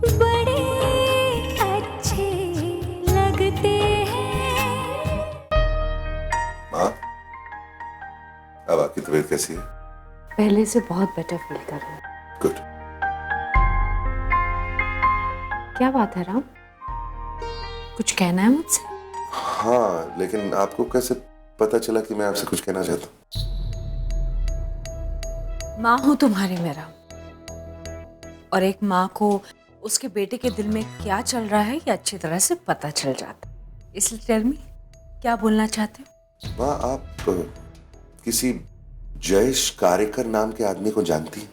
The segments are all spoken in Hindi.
बड़े अच्छे लगते हैं। माँ, अब आपकी तबीयत कैसी है? पहले से बहुत बेटर फील कर रही हूँ। गुड। क्या बात है राम, कुछ कहना है मुझसे? हाँ, लेकिन आपको कैसे पता चला कि मैं आपसे कुछ कहना चाहता हूँ? माँ हूँ तुम्हारी मैं राम, और एक माँ को उसके बेटे के दिल में क्या चल रहा है ये अच्छी तरह से पता चल जाता है। इसलिए टेल मी, क्या बोलना चाहते हो? माँ, आप किसी जयेश कारेकर नाम के आदमी को जानती हैं?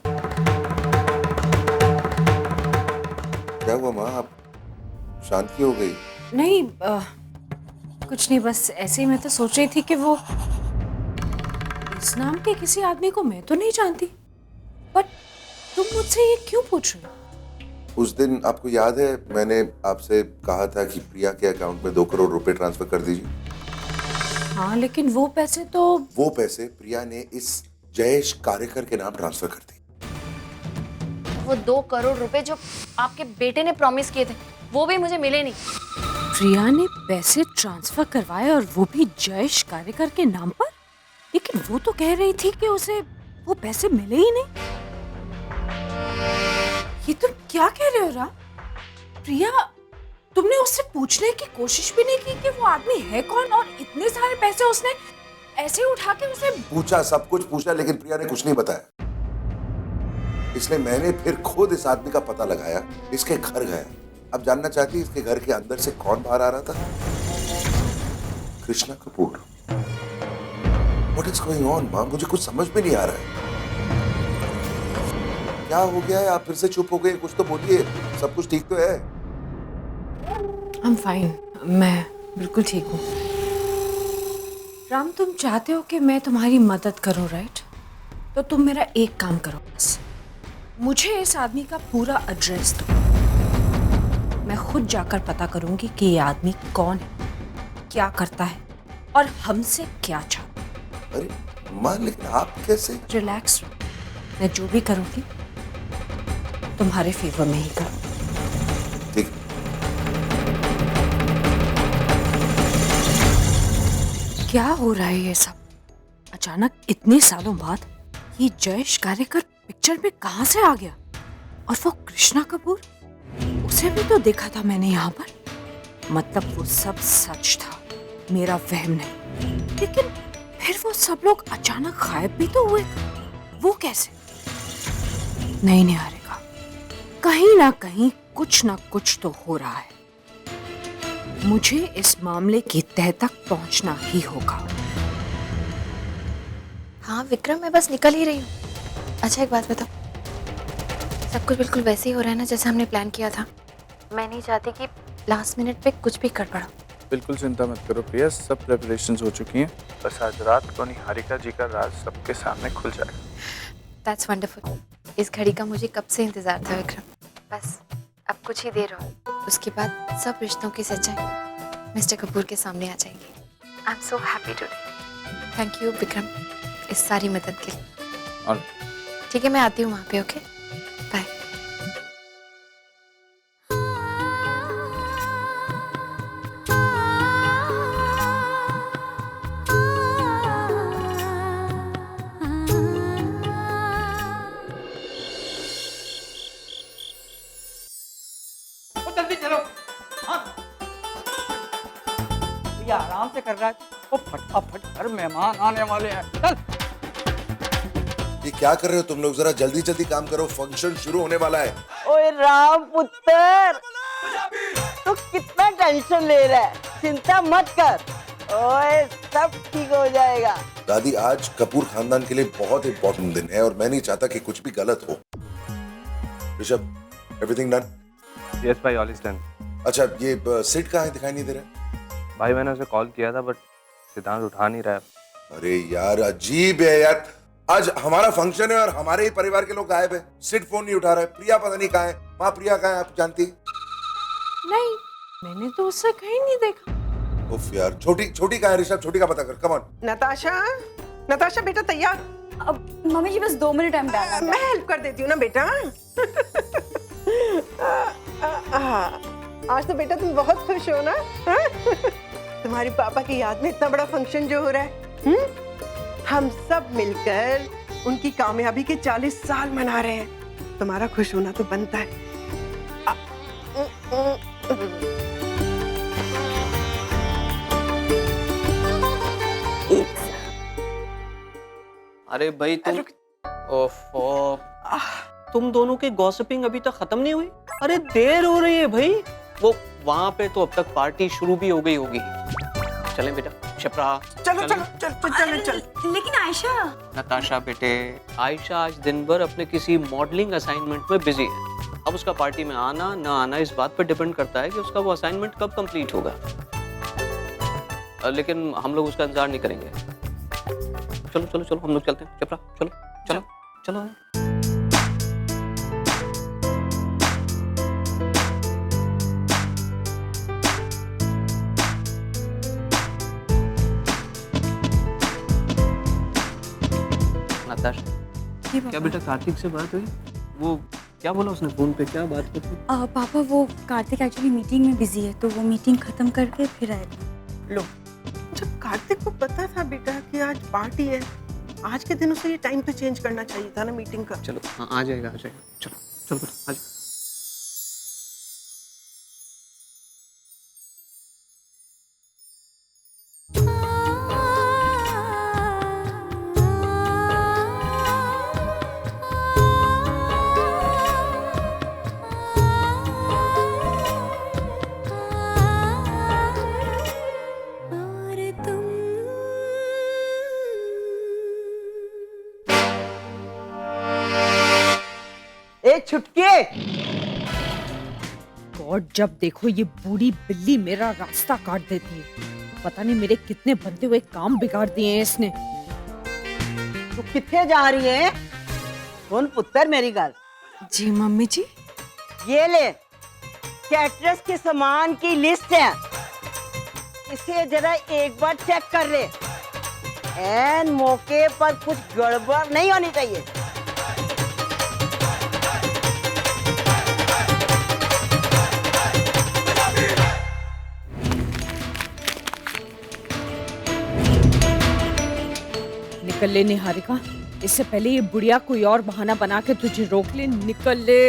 क्या हुआ माँ, आप शांत क्यों हो गई? नहीं, कुछ नहीं, बस ऐसे ही मैं तो सोच रही थी कि वो इस नाम के किसी आदमी को मैं तो नहीं जानती, बट तुम मुझसे ये क्यों पूछ रहे हो? उस दिन आपको याद है मैंने आपसे कहा था कि प्रिया के अकाउंट में 2 करोड़ रुपए ट्रांसफर कर दीजिए? हाँ, लेकिन वो पैसे प्रिया ने इस जयेश कारेकर के नाम ट्रांसफर कर दी। वो 2 करोड़ रुपए जो आपके बेटे ने प्रॉमिस किए थे वो भी मुझे मिले नहीं। प्रिया ने पैसे ट्रांसफर करवाए और वो भी जयेश कारेकर के नाम पर, लेकिन वो तो कह रही थी कि उसे वो पैसे मिले ही नहीं। ये तुम क्या कह रहे हो राम? प्रिया, तुमने उससे पूछने की कोशिश भी नहीं की कि वो आदमी है कौन, और इतने सारे पैसे उसने ऐसे उठा के उसे पूछा, सब कुछ पूछा, लेकिन प्रिया ने कुछ नहीं बताया। इसलिए मैंने फिर खुद इस आदमी का पता लगाया, इसके घर गया। अब जानना चाहती इसके घर के अंदर से कौन बाहर आ रहा था? Krishna Kapoor. What is going on, मां? मुझे कुछ समझ में नहीं आ रहा है। क्या हो गया है? आप फिर से चुप हो गए, कुछ तो बोलिए। सब कुछ ठीक तो है? I'm fine, मैं बिल्कुल ठीक हूँ। राम, तुम चाहते हो कि मैं तुम्हारी मदद करूँ, राइट? तो तुम मेरा एक काम करो बस, मुझे इस आदमी का पूरा एड्रेस दो। मैं खुद जाकर पता करूंगी कि ये आदमी कौन है, क्या करता है और हमसे क्या चाहता है। अरे मां, लेकिन आप कैसे? रिलैक्स, मैं जो भी करूंगी तुम्हारे फेवर में ही करूंगी। ठीक। क्या हो रहा है ये सब? अचानक इतने सालों बाद ये जयेश कारेकर पिक्चर में कहां से आ गया? और वो कृष्णा कपूर, उसे भी तो देखा था मैंने यहाँ पर। मतलब वो सब सच था, मेरा वहम नहीं। लेकिन फिर वो सब लोग अचानक गायब भी तो हुए। वो कैसे? नहीं निहारिका, कहीं ना कहीं कुछ ना कुछ तो हो रहा है। मुझे इस मामले की तह तक पहुंचना ही होगा। हाँ विक्रम, मैं बस निकल ही रही हूँ। अच्छा एक बात बताओ, सब कुछ बिल्कुल वैसे ही हो रहा है ना जैसे हमने प्लान किया था? मैं नहीं चाहती कि लास्ट मिनट पे कुछ भी गड़बड़ हो। बिल्कुल चिंता मत करो प्रिया, सब प्रिपरेशंस हो चुकी हैं। बस आज रात को निहारिका जी का राज सबके सामने खुल जाएगा। That's wonderful. इस घड़ी का मुझे कब से इंतजार था विक्रम। बस अब कुछ ही देर हो, उसके बाद सब रिश्तों की सच्चाई मिस्टर कपूर के सामने आ जाएगी। I am so happy today. Thank you Vikram इस सारी मदद के लिए। और ठीक है, मैं आती हूँ वहाँ पे। Okay bye. जल्दी चलो। हाँ। ये आराम से कर रहा है, वो फटाफट घर मेहमान आने वाले हैं। चल। ये क्या कर रहे हो तुम लोग? जरा जल्दी जल्दी काम करो, फंक्शन शुरू होने वाला है। ओए राम पुत्र, तू कितना टेंशन ले रहा है? चिंता मत कर, ओए सब ठीक हो जाएगा। दादी, आज कपूर खानदान के लिए बहुत इंपॉर्टेंट दिन है और मैं नहीं चाहता कि कुछ भी गलत हो। Rishabh, everything done? यस भाई, ऑल इज डन। अच्छा, ये सिड कहाँ है? दिखाई नहीं दे रहा। भाई मैंने उसे कॉल किया था बट सिद्धांत उठा नहीं रहा है। अरे यार, अजीब है यार। आज हमारा फंक्शन है और हमारे ही परिवार के लोग गायब है। सिड फोन नहीं उठा रहा है। प्रिया पता नहीं कहाँ है। माँ प्रिया कहाँ है, आप जानती? नहीं, मैंने तो उससे कहीं नहीं देखा। उफ यार, छोटी कहाँ है? ऋषभ, छोटी का पता कर, कम ऑन। नताशा बेटा तैयार? अब मम्मी जी बस 2 मिनट टाइम डालना। मैं हेल्प कर देती हूँ ना बेटा। आज तो बेटा तुम बहुत खुश हो ना? हाँ? तुम्हारी पापा की याद में इतना बड़ा फंक्शन जो हो रहा है, हम सब मिलकर उनकी कामयाबी के 40 साल मना रहे हैं। तुम्हारा खुश होना तो बनता है। अरे भाई ओफो, तुम दोनों की गॉसिपिंग अभी तक खत्म नहीं हुई? अरे देर हो रही है भाई। वो वहां पे तो अब तक पार्टी शुरू भी हो गई होगी। चलें बेटा, शिप्रा चलो चलो चलो चलो। लेकिन आयशा, नताशा बेटे, आयशा आज दिन भर अपने किसी मॉडलिंग असाइनमेंट में बिजी है। अब उसका पार्टी में आना ना आना इस बात पर डिपेंड करता है कि उसका वो असाइनमेंट कब कंप्लीट होगा। लेकिन हम लोग उसका इंतजार नहीं करेंगे। चलो चलो चलो, हम लोग चलते हैं। शिप्रा चलो चलो चलो। नताशा, क्या बेटा कार्तिक से बात हुई? वो क्या बोला उसने फोन पे, क्या बात की थी? पापा वो कार्तिक एक्चुअली मीटिंग में बिजी है, तो वो मीटिंग खत्म करके फिर आएगा। लो, जब कार्तिक को पता था बेटा कि आज पार्टी है, आज के दिन उसे ये टाइम तो चेंज करना चाहिए था ना मीटिंग का। चलो हाँ, आ जाएगा आ जाएगा। चलो चलो बेटा आ जाओ। ए छुटके, गॉड, जब देखो ये बूढ़ी बिल्ली मेरा रास्ता काट देती है। पता नहीं मेरे कितने बनते हुए काम बिगाड़ दिए हैं इसने। तू किथे जा रही है? सुन पुत्र मेरी गल। जी मम्मी जी। ये ले, कैटरस के सामान की लिस्ट है, इसे जरा एक बार चेक कर ले। एन मौके पर कुछ गड़बड़ नहीं होनी चाहिए। निकल ले निहारिका, इससे पहले ये बुढ़िया कोई और बहाना बना के तुझे रोक ले। निकल ले।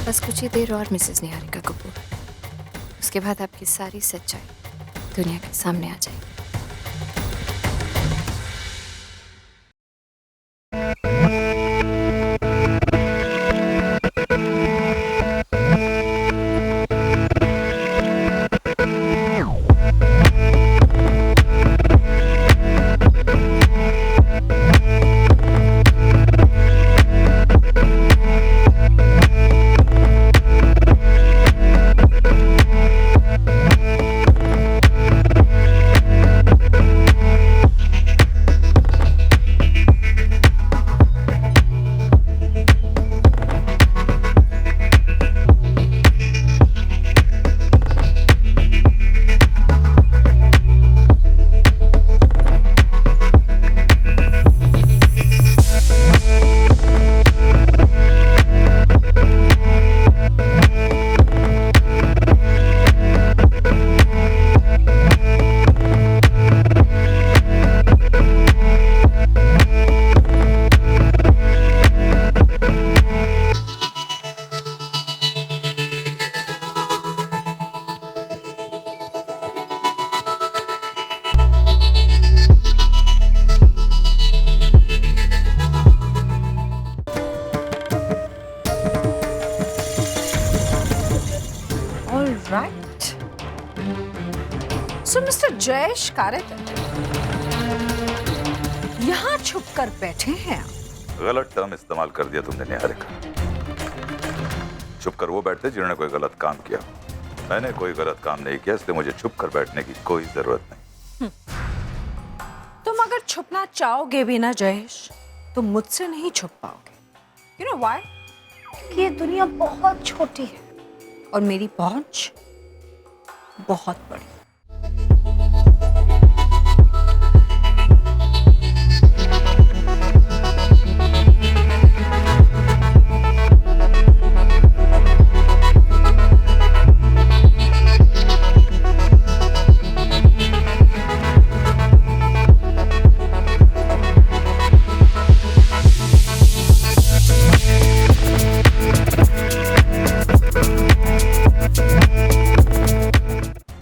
बस कुछ ही देर और मिसेस निहारिका कपूर, उसके बाद आपकी सारी सच्चाई दुनिया के सामने आ जाएगी। सो मिस्टर जयेश कारेकर यहाँ छुप कर बैठे हैं। गलत टर्म इस्तेमाल कर दिया तुमने निहारिका। छुप कर वो बैठते जिन्होंने कोई गलत काम किया। मैंने कोई गलत काम नहीं किया, इसलिए मुझे छुप कर बैठने की कोई जरूरत नहीं। तो तुम अगर छुपना चाहोगे भी ना जयेश, तो मुझसे नहीं छुप पाओगे। You know why? क्योंकि ये दुनिया बहुत छोटी है और मेरी पहुंच बहुत बड़ी।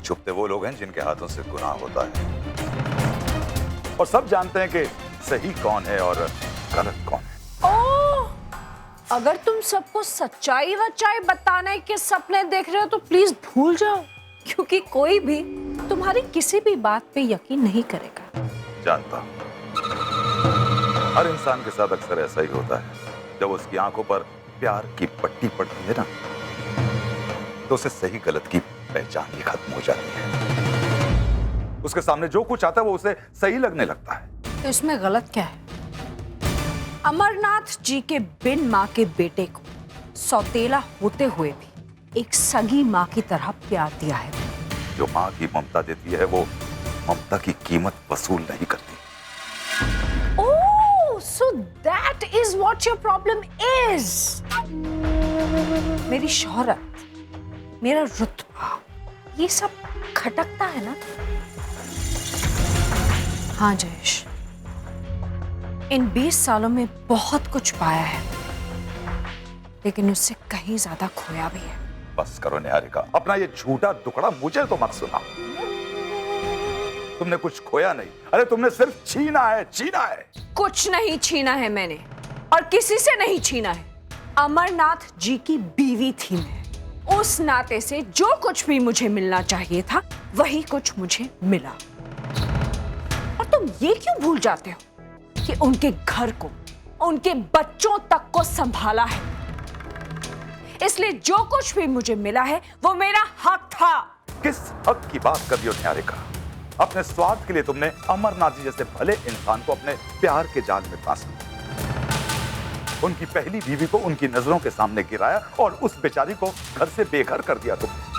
छुपते वो लोग हैं जिनके हाथों से गुनाह होता है, और सब जानते हैं कि सही कौन है और गलत कौन है। ओह, अगर तुम सबको सच्चाई वच्चाई बताने के सपने देख रहे हो तो प्लीज भूल जाओ, क्योंकि कोई भी तुम्हारी किसी भी बात पे यकीन नहीं करेगा। जानता हूं, हर इंसान के साथ अक्सर ऐसा ही होता है। जब उसकी आंखों पर प्यार की पट्टी पड़ती है ना, तो उसे सही गलत की पहचान ही खत्म हो जाती है। उसके सामने जो कुछ आता है वो उसे सही लगने लगता है। तो इसमें गलत क्या है? अमरनाथ जी के बिन माँ के बेटे को सौतेला होते हुए भी एक सगी माँ की तरह प्यार दिया है। जो माँ की ममता देती है वो ममता की कीमत वसूल नहीं करती। ओह, so that is what your problem is. मेरी शोहरत, मेरा रुतबा, ये सब खटकता है ना? हाँ जयेश, इन 20 सालों में बहुत कुछ पाया है, लेकिन उससे कहीं ज्यादा खोया भी है। बस करो निहारिका, अपना ये झूठा दुखड़ा मुझे तो मत सुनाओ। तुमने कुछ खोया नहीं, अरे तुमने सिर्फ छीना है, छीना है। कुछ नहीं छीना है मैंने, और किसी से नहीं छीना है। अमरनाथ जी की बीवी थी मैं, उस नाते से जो कुछ भी मुझे मिलना चाहिए था वही कुछ मुझे मिला। और तुम ये क्यों भूल जाते हो कि उनके घर को, उनके बच्चों तक को संभाला है, इसलिए जो कुछ भी मुझे मिला है वो मेरा हक था। किस हक की बात कर रही हो निहारिका? अपने स्वार्थ के लिए तुमने अमरनाथ जी जैसे भले इंसान को अपने प्यार के जाल में फांस लिया, उनकी पहली बीवी को उनकी नजरों के सामने गिराया और उस बेचारी को घर से बेघर कर दिया तुमने।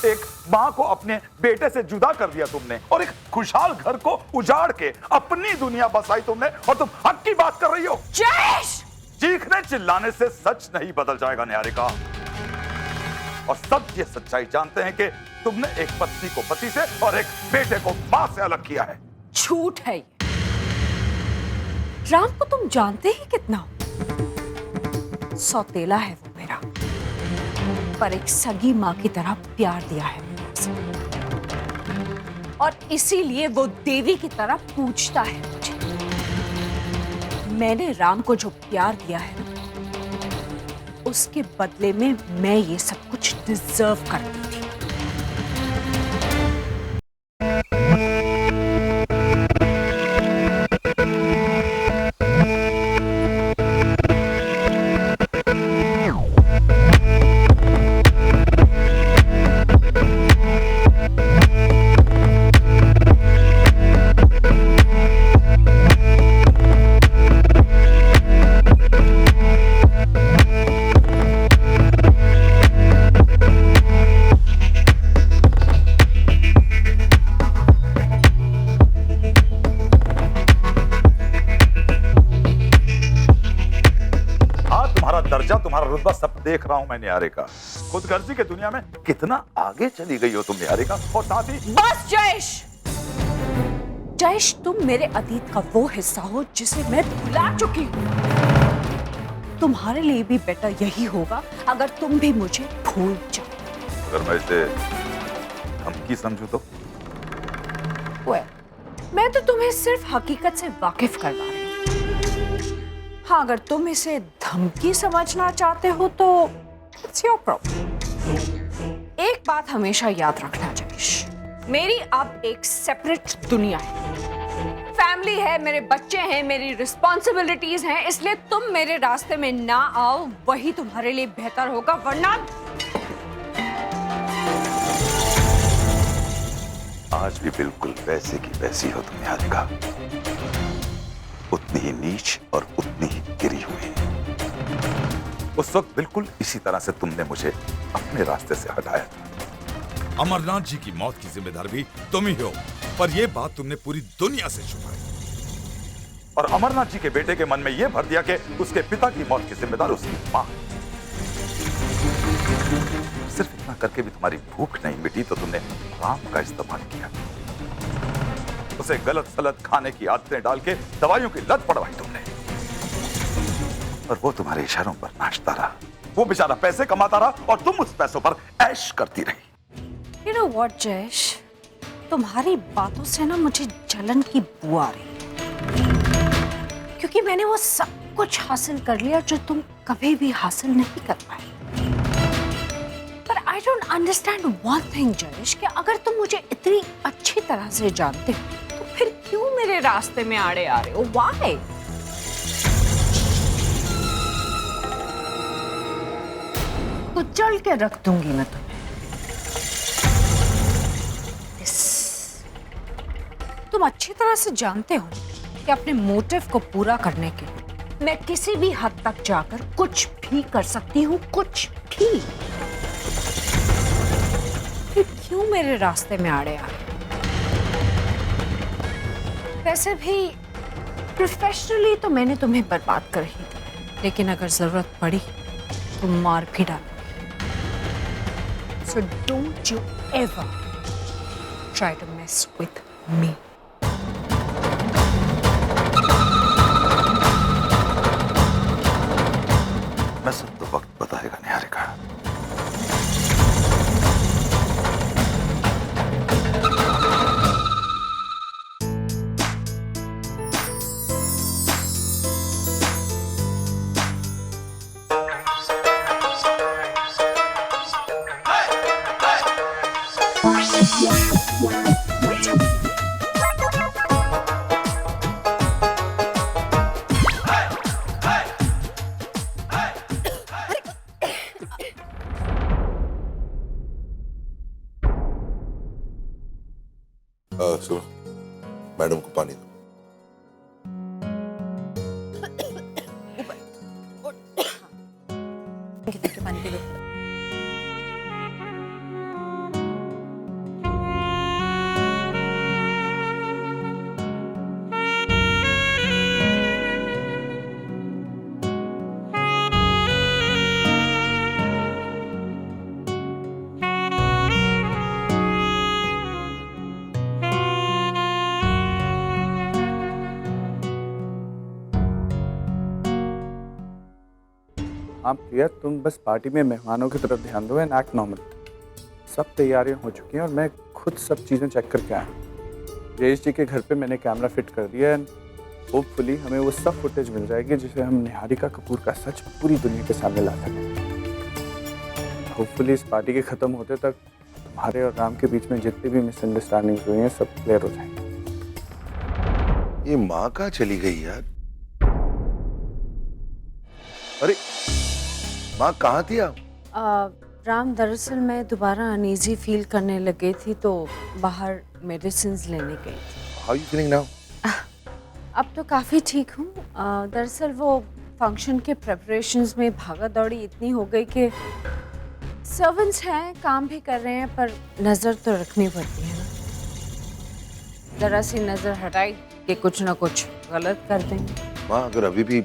एक माँ को अपने बेटे से जुदा कर दिया तुमने, और एक खुशहाल घर को उजाड़ के अपनी दुनिया बसाई तुमने, और तुम हक की बात कर रही हो। जयेश! चीखने चिल्लाने से सच नहीं बदल जाएगा निहारिका, और सब ये सच्चाई जानते हैं कि तुमने एक पत्नी को पति से और एक बेटे को मां से अलग किया है। झूठ है ये। राम को तुम जानते ही कितना हो। सौतेला है वो मेरा, पर एक सगी मां की तरह प्यार दिया है मुझे, और इसीलिए वो देवी की तरह पूछता है मुझे। मैंने राम को जो प्यार दिया है ना, उसके बदले में मैं ये सब कुछ डिजर्व करती थी। तुम्हारा रुतबा सब देख रहा हूं मैं निहारिका। खुदगर्जी के दुनिया में कितना आगे चली गई हो तुम निहारिका, और साथ ही बस जयेश! जयेश, तुम मेरे अतीत का वो हिस्सा हो जिसे मैं भुला चुकी हूँ। तुम्हारे लिए भी बेटर यही होगा अगर तुम भी मुझे भूल जाओ। अगर मैं इसे धमकी समझूं तो? मैं तो तुम्हें सिर्फ हकीकत से वाकिफ करवा रही हूँ। हाँ, अगर तुम इसे धमकी समझना चाहते हो तो इट्स योर प्रॉब्लम। एक बात हमेशा याद रखना जयेश, मेरी अब एक सेपरेट दुनिया है, फैमिली है, मेरे बच्चे हैं, मेरी रिस्पॉन्सिबिलिटीज हैं, इसलिए तुम मेरे रास्ते में ना आओ, वही तुम्हारे लिए बेहतर होगा, वरना आज भी बिल्कुल वैसे की वैसी हो तुम निहारिका, उतनी ही नीच और उतनी ही गिरी हुई। उस वक्त बिल्कुल इसी तरह से तुमने मुझे अपने रास्ते से हटाया था। अमरनाथ जी की मौत की जिम्मेदार भी तुम ही हो, पर यह बात तुमने पूरी दुनिया से छुपाई। और अमरनाथ जी के बेटे के मन में यह भर दिया कि उसके पिता की मौत की जिम्मेदार उसकी मां। सिर्फ इतना करके भी तुम्हारी भूख नहीं मिटी तो तुमने राम का इस्तेमाल किया, उसे गलत सलत खाने की आदतें डाल के दवाइयों की लत पड़वाई तुमने, और वो तुम्हारे इशारों पर नाचता रहा। वो बेचारा पैसे कमाता रहा और तुम उस पैसों पर ऐश करती रही। You know what, जयेश, तुम्हारी बातों से ना मुझे जलन की बू आ रही, क्योंकि मैंने वो सब कुछ हासिल कर लिया जो तुम कभी भी हासिल नहीं कर पाए। पर I don't understand one thing, Jayesh, कि अगर तुम मुझे इतनी अच्छी तरह से जानते हो तो फिर क्यों मेरे रास्ते में आड़े आ रहे हो? Why? कुचल के रख दूंगी मैं तुम्हें। तुम अच्छी तरह से जानते हो कि अपने मोटिव को पूरा करने के लिए मैं किसी भी हद तक जाकर कुछ भी कर सकती हूँ, कुछ भी। फिर क्यों मेरे रास्ते में आड़े आ रहे? वैसे भी प्रोफेशनली तो मैंने तुम्हें बर्बाद कर ही दिया, लेकिन अगर जरूरत पड़ी तो मार भी डालोगी। So don't you ever try to mess with me. मैं सब तो वक्त बताएगा निहारिका। सुनो, मैडम को पानी दो। पानी पी लो। हाँ प्रिया, तुम बस पार्टी में मेहमानों की तरफ ध्यान दो एंड एक्ट नॉर्मल। सब तैयारियां हो चुकी हैं और मैं खुद सब चीज़ें चेक करके आया हूँ। जयेश जी के घर पे मैंने कैमरा फिट कर दिया एंड होपफुली हमें वो सब फुटेज मिल जाएगी जिसे हम निहारिका कपूर का सच पूरी दुनिया के सामने ला सकें। होपफुली इस पार्टी के ख़त्म होते तक तुम्हारे और राम के बीच में जितनी भी मिसअंडरस्टैंडिंग्स हुई हैं सब क्लियर हो जाएंगी। ये माँ कहाँ चली गई यार? अरे माँ कहाँ थी आप? राम, दरअसल मैं दोबारा अनईजी फील करने लगी थी तो बाहर मेडिसिन्स लेने गई थी। How you feeling now? अब तो काफ़ी ठीक हूँ। दरअसल वो फंक्शन के प्रेपरेशंस में भागा दौड़ी इतनी हो गई कि सर्वेंट्स हैं, काम भी कर रहे हैं, पर नज़र तो रखनी पड़ती है ना। ज़रा सी नज़र हटाई कि कुछ ना कुछ गलत कर देंगे। माँ, अगर अभी भी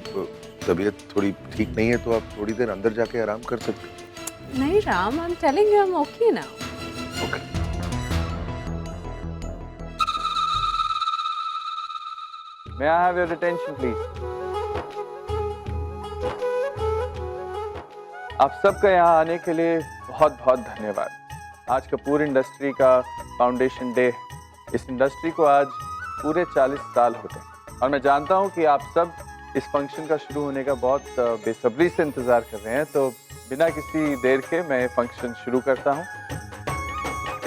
तबीयत थोड़ी ठीक नहीं है तो आप थोड़ी देर अंदर जाके आराम कर सकते हैं। नहीं Ram, I am telling you I am okay now. Okay. May I have your attention, please? आप सबका यहाँ आने के लिए बहुत बहुत धन्यवाद। आज कपूर इंडस्ट्री का फाउंडेशन डे है। इस इंडस्ट्री को आज पूरे 40 साल होते हैं और मैं जानता हूँ कि आप सब इस फंक्शन का शुरू होने का बहुत बेसब्री से इंतज़ार कर रहे हैं, तो बिना किसी देर के मैं फंक्शन शुरू करता हूँ।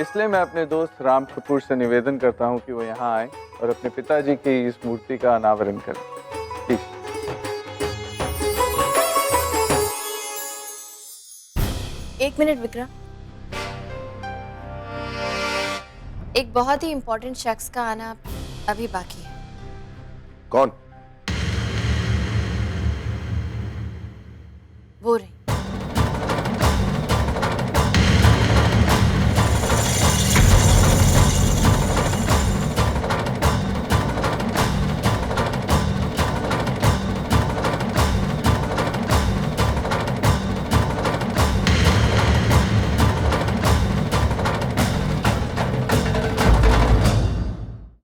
इसलिए मैं अपने दोस्त राम कपूर से निवेदन करता हूँ कि वो यहाँ आए और अपने पिताजी की इस मूर्ति का अनावरण करें। प्लीज। एक मिनट विक्रम, एक बहुत ही इम्पोर्टेंट शख्स का आना अभी बाकी है। कौन? वो रही।